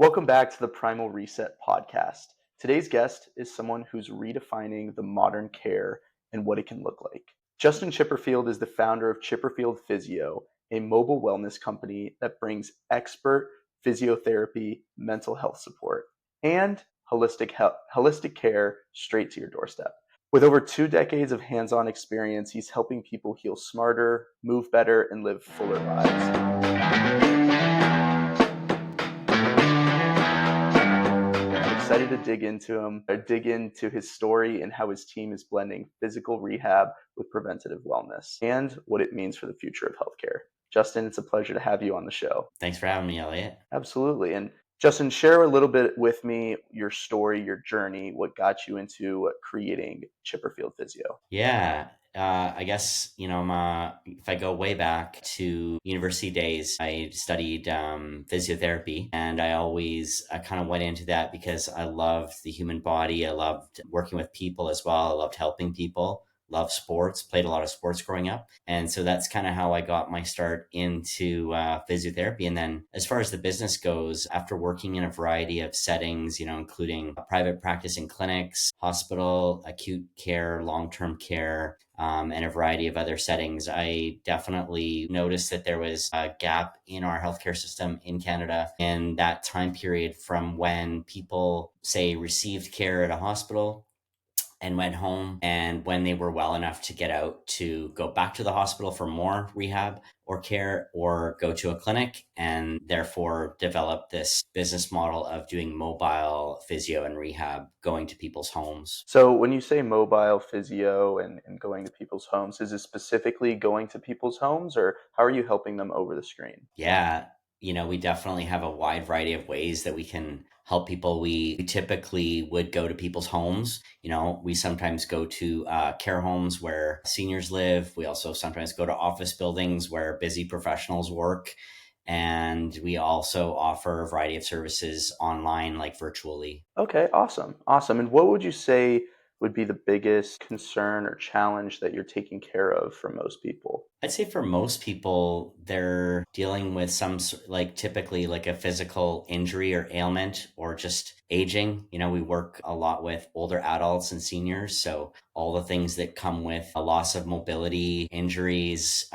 Welcome back to the Primal Reset podcast. Today's guest is someone who's redefining the modern care and what it can look like. Justin Chipperfield is the founder of Chipperfield Physio, a mobile wellness company that brings expert physiotherapy, mental health support, and holistic care straight to your doorstep. With over 2 decades of hands-on experience, he's helping people heal smarter, move better, and live fuller lives. Excited to dig into his story and how his team is blending physical rehab with preventative wellness and what it means for the future of healthcare. Justin, it's a pleasure to have you on the show. Thanks for having me, Elliot. Absolutely. And Justin, share a little bit with me your story, your journey, what got you into creating Chipperfield Physio. Yeah, I guess, if I go way back to university days, I studied physiotherapy, and I kind of went into that because I loved the human body. I loved working with people as well. I loved helping people. Loved sports, played a lot of sports growing up. And so that's kind of how I got my start into physiotherapy. And then as far as the business goes, after working in a variety of settings, including private practice in clinics, hospital, acute care, long-term care, and a variety of other settings, I definitely noticed that there was a gap in our healthcare system in Canada in that time period from when people, say, received care at a hospital and went home, and when they were well enough to get out, to go back to the hospital for more rehab or care, or go to a clinic, and therefore develop this business model of doing mobile physio and rehab, going to people's homes. So when you say mobile physio and going to people's homes, is it specifically going to people's homes or how are you helping them over the screen? Yeah, we definitely have a wide variety of ways that we can help people. We typically would go to people's homes. We sometimes go to care homes where seniors live. We also sometimes go to office buildings where busy professionals work. And we also offer a variety of services online, like virtually. Okay, awesome. Awesome. And what would you say would be the biggest concern or challenge that you're taking care of for most people? I'd say for most people, they're dealing with like typically like a physical injury or ailment or just aging. We work a lot with older adults and seniors. So all the things that come with a loss of mobility, injuries,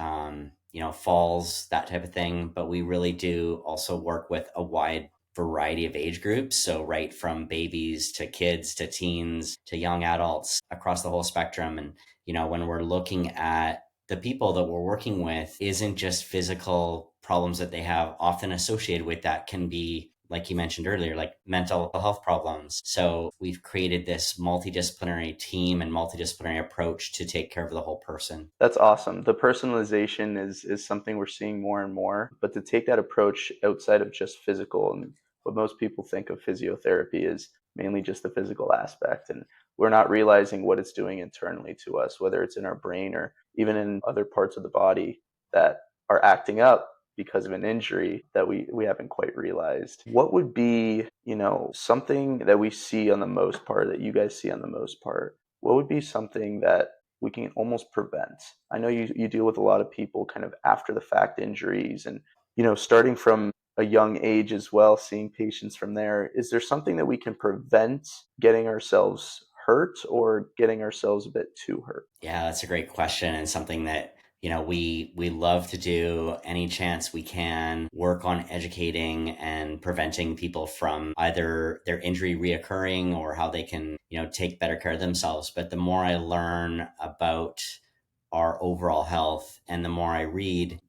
falls, that type of thing. But we really do also work with a wide variety of age groups. So right from babies to kids to teens to young adults, across the whole spectrum. And, when we're looking at the people that we're working with, isn't just physical problems that they have. Often associated with that can be, like you mentioned earlier, like mental health problems. So we've created this multidisciplinary team and multidisciplinary approach to take care of the whole person. That's awesome. The personalization is something we're seeing more and more, but to take that approach outside of just physical and what most people think of physiotherapy is mainly just the physical aspect. And we're not realizing what it's doing internally to us, whether it's in our brain or even in other parts of the body that are acting up because of an injury that we haven't quite realized. What would be, something that we see on the most part, that you guys see on the most part? What would be something that we can almost prevent? I know you deal with a lot of people kind of after the fact injuries and, starting from a young age as well, seeing patients from there. Is there something that we can prevent getting ourselves hurt or getting ourselves a bit too hurt? Yeah, that's a great question, and something that we love to do any chance we can. Work on educating and preventing people from either their injury reoccurring or how they can take better care of themselves. But the more I learn about our overall health and the more I read,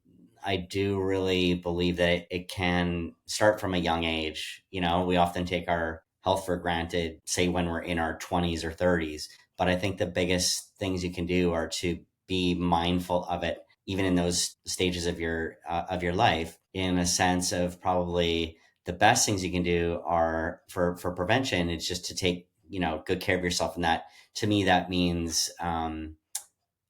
I do really believe that it can start from a young age. We often take our health for granted, say when we're in our 20s or 30s. But I think the biggest things you can do are to be mindful of it, even in those stages of your life. In a sense of, probably the best things you can do are for prevention. It's just to take good care of yourself, and that, to me, that means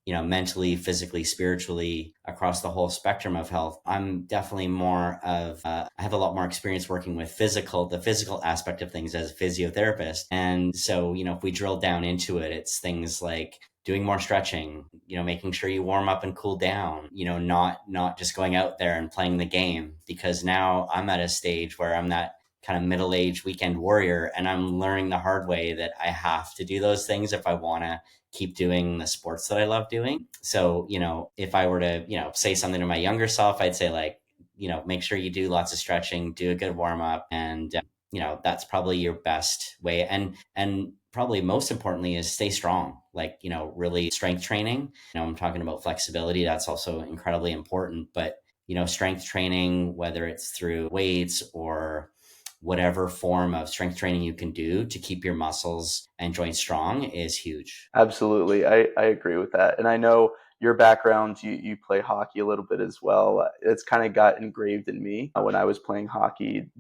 mentally, physically, spiritually, across the whole spectrum of health. I'm definitely more of, I have a lot more experience working with the physical aspect of things as a physiotherapist. And so, if we drill down into it, it's things like doing more stretching, making sure you warm up and cool down, not just going out there and playing the game. Because now I'm at a stage where I'm that kind of middle-aged weekend warrior, and I'm learning the hard way that I have to do those things if I want to keep doing the sports that I love doing. So, if I were to, say something to my younger self, I'd say like, make sure you do lots of stretching, do a good warm up, and that's probably your best way. And probably most importantly is stay strong, like, really strength training. I'm talking about flexibility. That's also incredibly important, but strength training, whether it's through weights or whatever form of strength training you can do to keep your muscles and joints strong, is huge. Absolutely. I agree with that. And I know your background, you play hockey a little bit as well. It's kind of got engraved in me when I was playing hockey,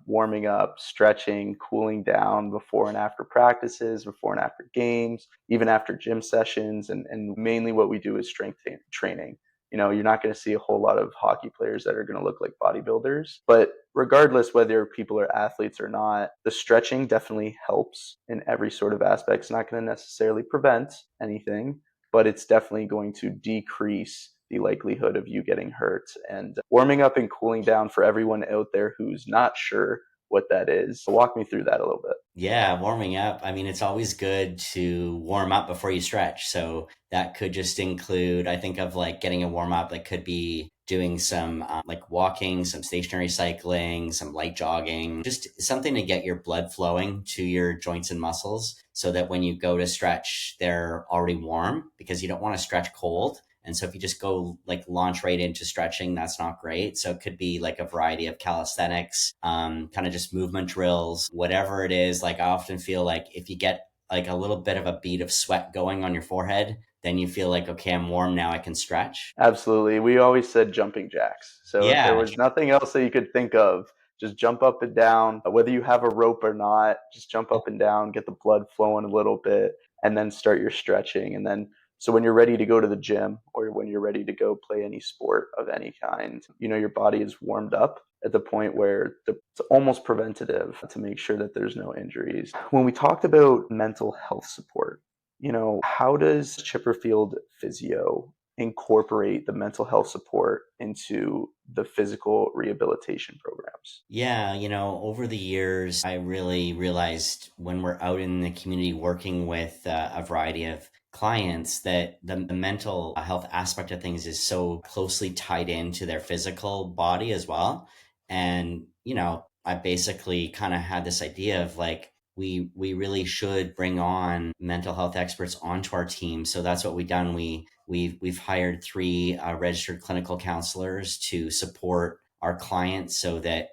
warming up, stretching, cooling down before and after practices, before and after games, even after gym sessions. And mainly what we do is strength training. You're not going to see a whole lot of hockey players that are going to look like bodybuilders. But regardless whether people are athletes or not, the stretching definitely helps in every sort of aspect. It's not going to necessarily prevent anything, but it's definitely going to decrease the likelihood of you getting hurt. And warming up and cooling down, for everyone out there who's not sure what that is, walk me through that a little bit. Yeah, warming up. I mean, it's always good to warm up before you stretch. So that could just include, I think of like getting a warm up, that could be doing some like walking, some stationary cycling, some light jogging, just something to get your blood flowing to your joints and muscles so that when you go to stretch, they're already warm, because you don't want to stretch cold. And so if you just go like launch right into stretching, that's not great. So it could be like a variety of calisthenics, kind of just movement drills, whatever it is. Like I often feel like if you get like a little bit of a bead of sweat going on your forehead, then you feel like, okay, I'm warm now, I can stretch. Absolutely. We always said jumping jacks. So if there Yeah. was nothing else that you could think of, just jump up and down. Whether you have a rope or not, just jump up and down, get the blood flowing a little bit, and then start your stretching. And then, so when you're ready to go to the gym or when you're ready to go play any sport of any kind, your body is warmed up at the point where it's almost preventative to make sure that there's no injuries. When we talked about mental health support, how does Chipperfield Physio incorporate the mental health support into the physical rehabilitation programs? Yeah, over the years, I really realized when we're out in the community working with a variety of clients that the mental health aspect of things is so closely tied into their physical body as well. And, I basically kind of had this idea of like, we really should bring on mental health experts onto our team. So that's what we've done. We've hired three registered clinical counselors to support our clients so that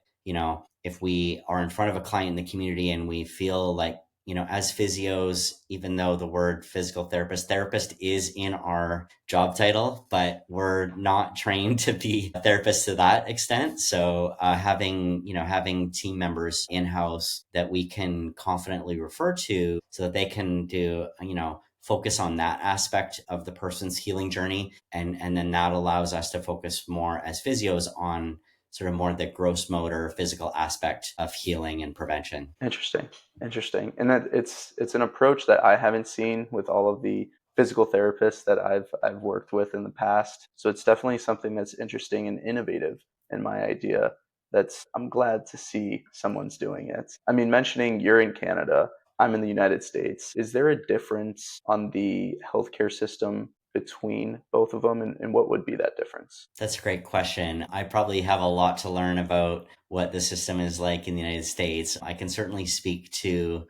if we are in front of a client in the community and we feel like, as physios, even though the word physical therapist is in our job title, but we're not trained to be therapists to that extent. So having team members in-house that we can confidently refer to so that they can do, focus on that aspect of the person's healing journey. And then that allows us to focus more as physios on sort of more the gross motor physical aspect of healing and prevention. Interesting. Interesting. And that it's an approach that I haven't seen with all of the physical therapists that I've worked with in the past. So it's definitely something that's interesting and innovative in my idea. I'm glad to see someone's doing it. I mean, mentioning you're in Canada, I'm in the United States. Is there a difference on the healthcare system between both of them, and what would be that difference? That's a great question. I probably have a lot to learn about what the system is like in the United States. I can certainly speak to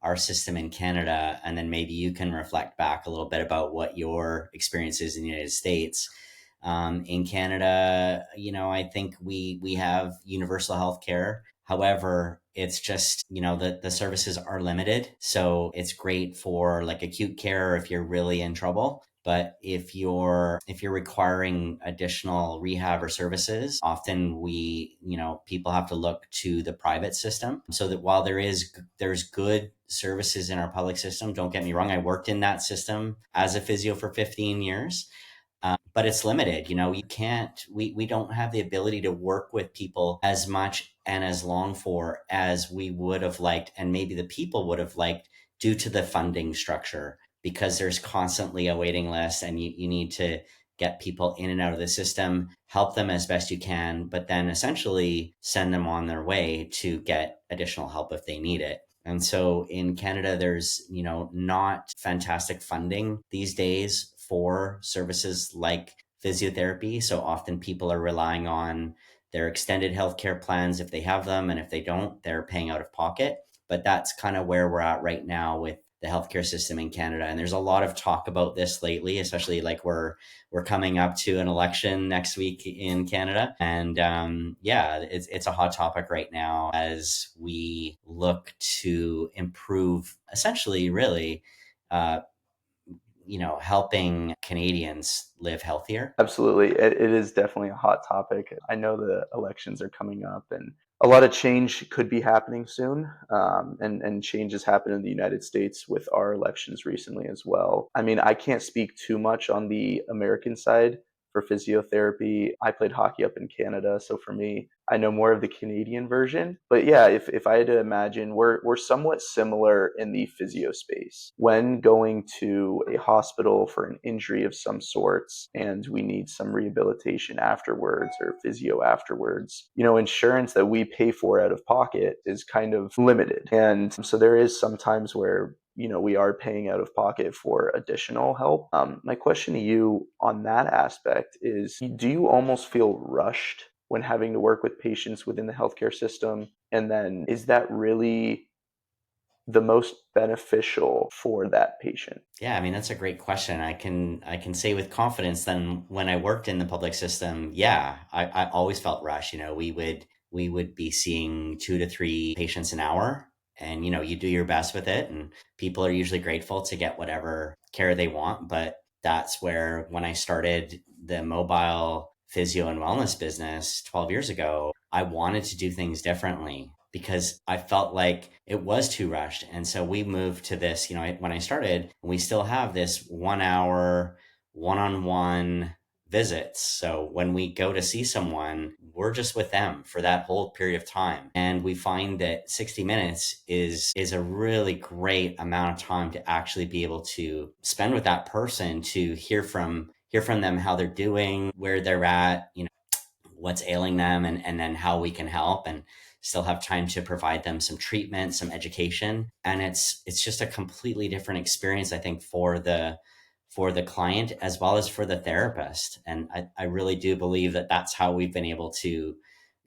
our system in Canada, and then maybe you can reflect back a little bit about what your experience is in the United States. In Canada, I think we have universal health care. However, it's just, the services are limited. So it's great for like acute care if you're really in trouble. But if you're requiring additional rehab or services, often people have to look to the private system. So that while there's good services in our public system, don't get me wrong, I worked in that system as a physio for 15 years. But it's limited. We don't have the ability to work with people as much and as long for as we would have liked, and maybe the people would have liked, due to the funding structure, because there's constantly a waiting list and you need to get people in and out of the system, help them as best you can, but then essentially send them on their way to get additional help if they need it. And so in Canada, there's, not fantastic funding these days for services like physiotherapy. So often people are relying on their extended healthcare plans if they have them. And if they don't, they're paying out of pocket. But that's kind of where we're at right now with the healthcare system in Canada. And there's a lot of talk about this lately, especially like we're coming up to an election next week in Canada. And yeah, it's a hot topic right now as we look to improve essentially, really, uh, helping Canadians live healthier. Absolutely. It is definitely a hot topic. I know the elections are coming up and a lot of change could be happening soon. And change has happened in the United States with our elections recently as well. I mean, I can't speak too much on the American side for physiotherapy. I played hockey up in Canada. So for me, I know more of the Canadian version. But yeah, if I had to imagine, we're somewhat similar in the physio space. When going to a hospital for an injury of some sorts and we need some rehabilitation afterwards or physio afterwards, insurance that we pay for out of pocket is kind of limited. And so there is some times where we are paying out of pocket for additional help. My question to you on that aspect is, do you almost feel rushed when having to work with patients within the healthcare system? And then is that really the most beneficial for that patient? Yeah, I mean that's a great question. I can say with confidence then when I worked in the public system, yeah, I always felt rushed. We would be seeing 2 to 3 patients an hour, and you do your best with it, and people are usually grateful to get whatever care they want. But that's where when I started the mobile physio and wellness business 12 years ago, I wanted to do things differently because I felt like it was too rushed. And so we moved to this, when I started, we still have this 1 hour one-on-one visits. So when we go to see someone, we're just with them for that whole period of time. And we find that 60 minutes is a really great amount of time to actually be able to spend with that person, to hear from them how they're doing, where they're at, what's ailing them, and then how we can help, and still have time to provide them some treatment, some education. And it's just a completely different experience, I think, for the client as well as for the therapist. And I really do believe that that's how we've been able to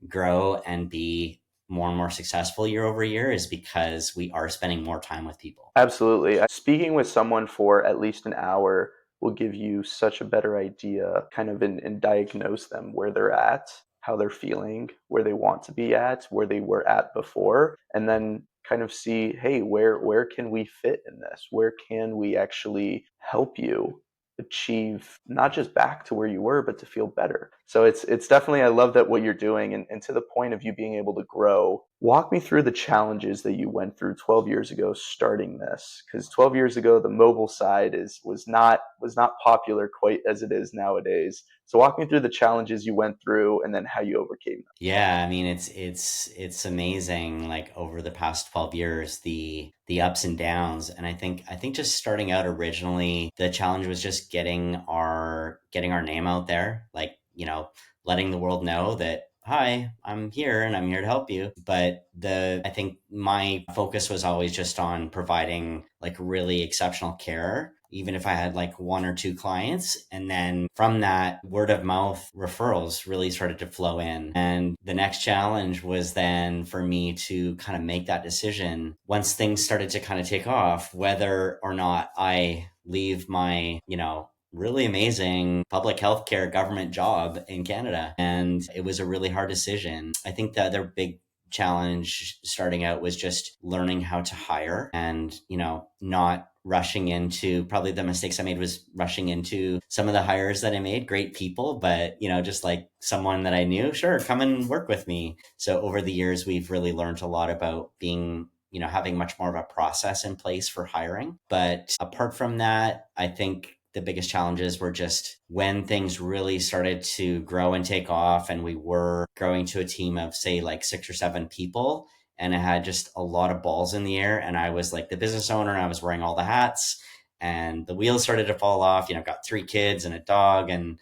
grow and be more and more successful year over year, is because we are spending more time with people. Absolutely. Speaking with someone for at least an hour will give you such a better idea, kind of, and diagnose them where they're at, how they're feeling, where they want to be at, where they were at before, and then kind of see, hey, where can we fit in this? Where can we actually help you achieve not just back to where you were, but to feel better? So it's definitely, I love that what you're doing, and to the point of you being able to grow. Walk me through the challenges that you went through 12 years ago starting this, because 12 years ago the mobile side was not popular quite as it is nowadays. So walk me through the challenges you went through and then how you overcame them. Yeah, I mean it's amazing, like over the past 12 years, the ups and downs. And I think just starting out originally, the challenge was just getting our name out there, like, letting the world know that hi, I'm here and I'm here to help you. But the I think my focus was always just on providing like really exceptional care, even if I had like 1 or 2 clients. And then from that, word of mouth referrals really started to flow in. And the next challenge was then for me to kind of make that decision once things started to kind of take off, whether or not I leave my, really amazing public healthcare government job in Canada. And it was a really hard decision. I think the other big challenge starting out was just learning how to hire, and not rushing into, probably the mistakes I made was rushing into some of the hires that I made. Great people, but just like someone that I knew, sure, come and work with me. So over the years we've really learned a lot about being, having much more of a process in place for hiring. But apart from that, I think the biggest challenges were just when things really started to grow and take off, and we were growing to a team of, say, like 6 or 7 people, and I had just a lot of balls in the air, and I was like the business owner, and I was wearing all the hats. and the wheels started to fall off. I've got 3 kids and a dog, and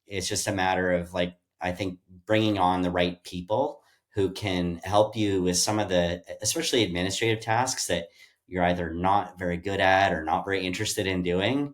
it's just a matter of like, I think, bringing on the right people who can help you with some of the, especially administrative tasks that you're either not very good at or not very interested in doing.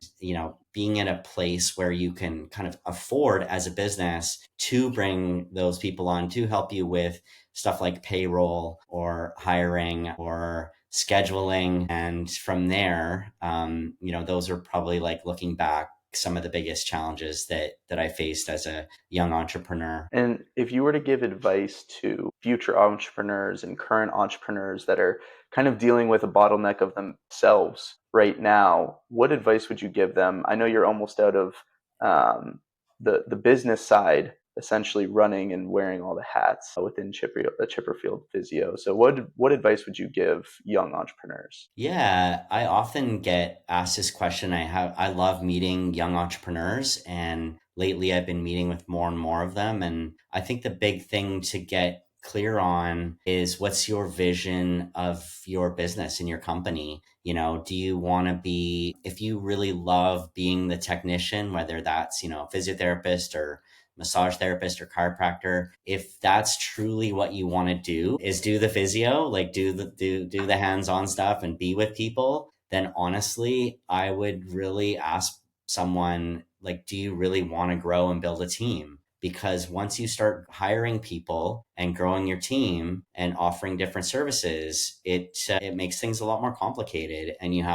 Being in a place where you can kind of afford as a business to bring those people on to help you with stuff like payroll or hiring or scheduling. And from there, those are probably, like, looking back, some of the biggest challenges that I faced as a young entrepreneur. And if you were to give advice to future entrepreneurs and current entrepreneurs that are kind of dealing with a bottleneck of themselves right now, what advice would you give them? I know you're almost out of the business side, essentially running and wearing all the hats within Chipperfield Physio. So what advice would you give young entrepreneurs? Yeah, I often get asked this question. I love meeting young entrepreneurs, and lately I've been meeting with more and more of them. And I think the big thing to get clear on is, what's your vision of your business and your company? Do you want to be, if you really love being the technician, whether that's, physiotherapist or massage therapist or chiropractor, if that's truly what you want to do, is do the physio, like do the hands-on stuff and be with people, then honestly, I would really ask someone, like, do you really want to grow and build a team? Because once you start hiring people and growing your team and offering different services, it makes things a lot more complicated. And you're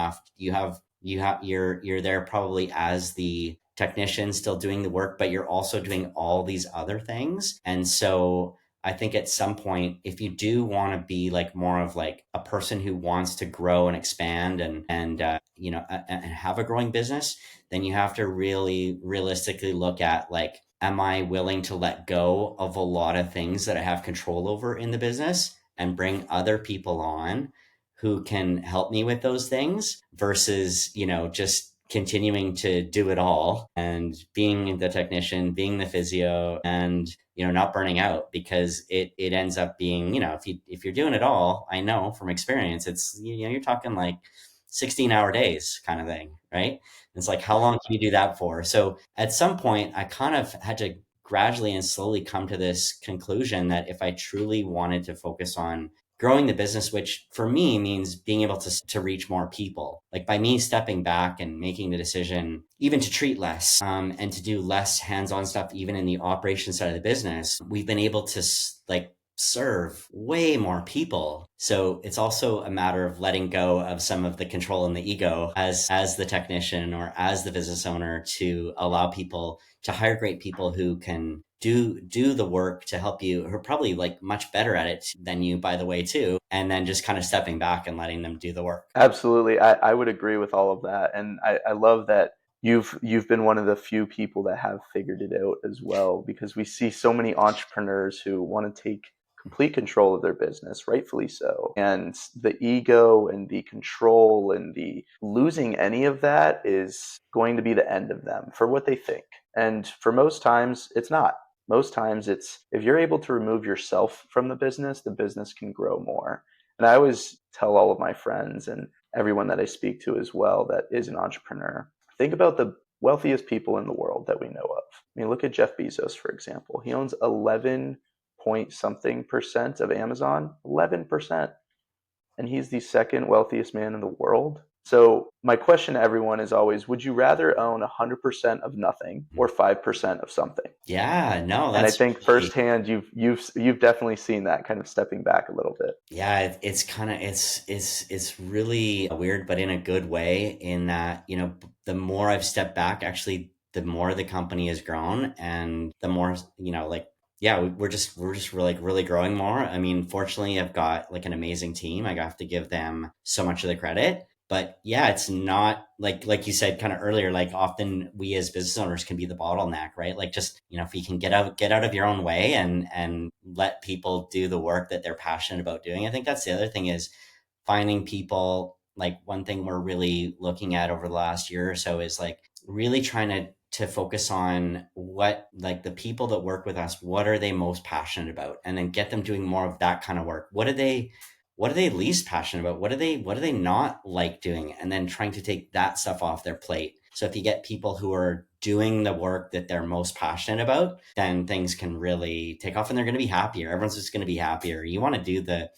there probably as the technician still doing the work, but you're also doing all these other things. And so I think at some point, if you do want to be like more of like a person who wants to grow and expand and have a growing business, then you have to really realistically look at, like, am I willing to let go of a lot of things that I have control over in the business and bring other people on who can help me with those things, versus, just continuing to do it all and being the technician, being the physio, and, not burning out, because it ends up being, if you're doing it all, I know from experience, it's, you're talking like 16-hour days kind of thing, right? It's like, how long can you do that for? So at some point, I kind of had to gradually and slowly come to this conclusion that if I truly wanted to focus on growing the business, which for me means being able to reach more people, like by me stepping back and making the decision even to treat less, and to do less hands-on stuff, even in the operation side of the business, we've been able to like serve way more people. So it's also a matter of letting go of some of the control and the ego as the technician or as the business owner, to allow people to hire great people who can do the work to help you, who are probably like much better at it than you, by the way, too, and then just kind of stepping back and letting them do the work. Absolutely. I would agree with all of that. And I love that you've been one of the few people that have figured it out as well, because we see so many entrepreneurs who want to take complete control of their business, rightfully so. And the ego and the control and the losing any of that is going to be the end of them for what they think. And for most times, it's not. Most times, it's if you're able to remove yourself from the business can grow more. And I always tell all of my friends and everyone that I speak to as well that is an entrepreneur, think about the wealthiest people in the world that we know of. I mean, look at Jeff Bezos, for example. He owns 11 point something percent of Amazon, 11%. And he's the second wealthiest man in the world. So my question to everyone is always, would you rather own 100% of nothing or 5% of something? Yeah, no, And I that's think really, firsthand you've definitely seen that kind of stepping back a little bit. yeah, it's kind of, it's really weird, but in a good way, in that, the more I've stepped back, actually, the more the company has grown, and the more, like, yeah, we're just really growing more. I mean, fortunately, I've got like an amazing team. I have to give them so much of the credit. But yeah, it's not like you said kind of earlier, like, often we as business owners can be the bottleneck, right? Like, just, if you can get out of your own way and let people do the work that they're passionate about doing. I think that's the other thing, is finding people. Like, one thing we're really looking at over the last year or so is like really trying to focus on what, like, the people that work with us, what are they most passionate about, and then get them doing more of that kind of work. what are they least passionate about? What do they not like doing? And then trying to take that stuff off their plate. So if you get people who are doing the work that they're most passionate about, then things can really take off and they're going to be happier. Everyone's just going to be happier. You want to do the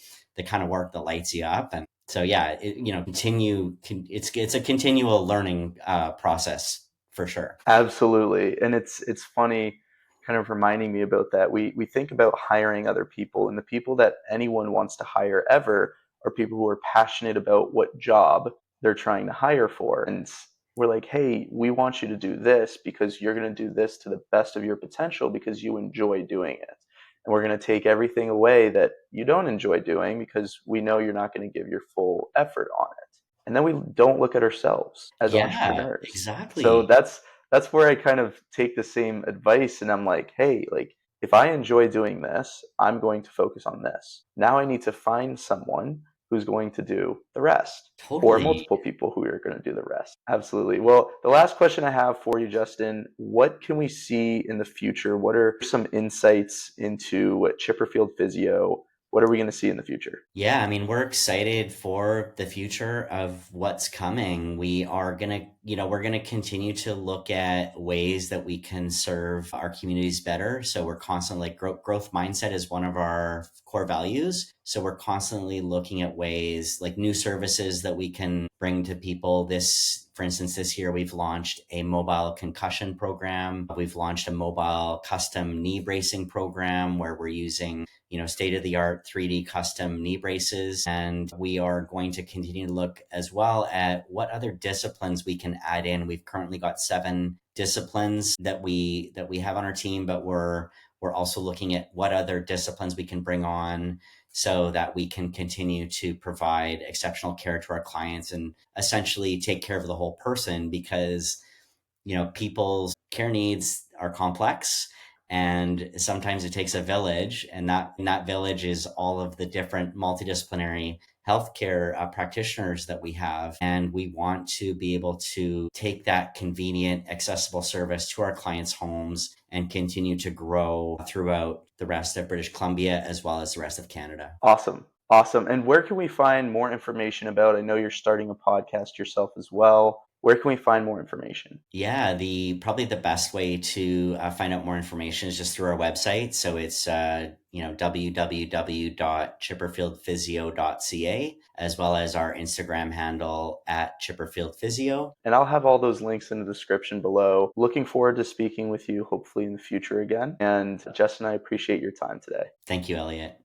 kind of work that lights you up. And so, yeah, it's a continual learning process for sure. Absolutely. And it's funny kind of reminding me about that. We think about hiring other people, and the people that anyone wants to hire ever are people who are passionate about what job they're trying to hire for. And we're like, "Hey, we want you to do this because you're going to do this to the best of your potential because you enjoy doing it. And we're going to take everything away that you don't enjoy doing because we know you're not going to give your full effort on it." And then we don't look at ourselves as Yeah, entrepreneurs. So exactly. that's where I kind of take the same advice, and I'm like, hey, like if I enjoy doing this, I'm going to focus on this. Now I need to find someone who's going to do the rest, or Totally. multiple people who are going to do the rest. Absolutely. Well, the last question I have for you, Justin, what can we see in the future? What are some insights into Chipperfield Physio? What are we going to see in the future? Yeah, I mean, we're excited for the future of what's coming. We're gonna continue to look at ways that we can serve our communities better. So we're constantly like growth mindset is one of our core values. So we're constantly looking at ways like new services that we can bring to people. For instance, this year we've launched a mobile concussion program. We've launched a mobile custom knee bracing program where we're using state of the art 3D custom knee braces. And we are going to continue to look as well at what other disciplines we can add in. We've currently got 7 disciplines that we have on our team, but we're also looking at what other disciplines we can bring on so that we can continue to provide exceptional care to our clients and essentially take care of the whole person because people's care needs are complex and sometimes it takes a village and that village is all of the different multidisciplinary healthcare practitioners that we have, and we want to be able to take that convenient accessible service to our clients' homes and continue to grow throughout the rest of British Columbia as well as the rest of Canada. Awesome. Awesome. And where can we find more information about? I know you're starting a podcast yourself as well. Where can we find more information? Yeah, the probably the best way to find out more information is just through our website. So it's www.chipperfieldphysio.ca, as well as our Instagram handle at Chipperfield Physio. And I'll have all those links in the description below. Looking forward to speaking with you hopefully in the future again. And Justin, I appreciate your time today. Thank you, Elliot.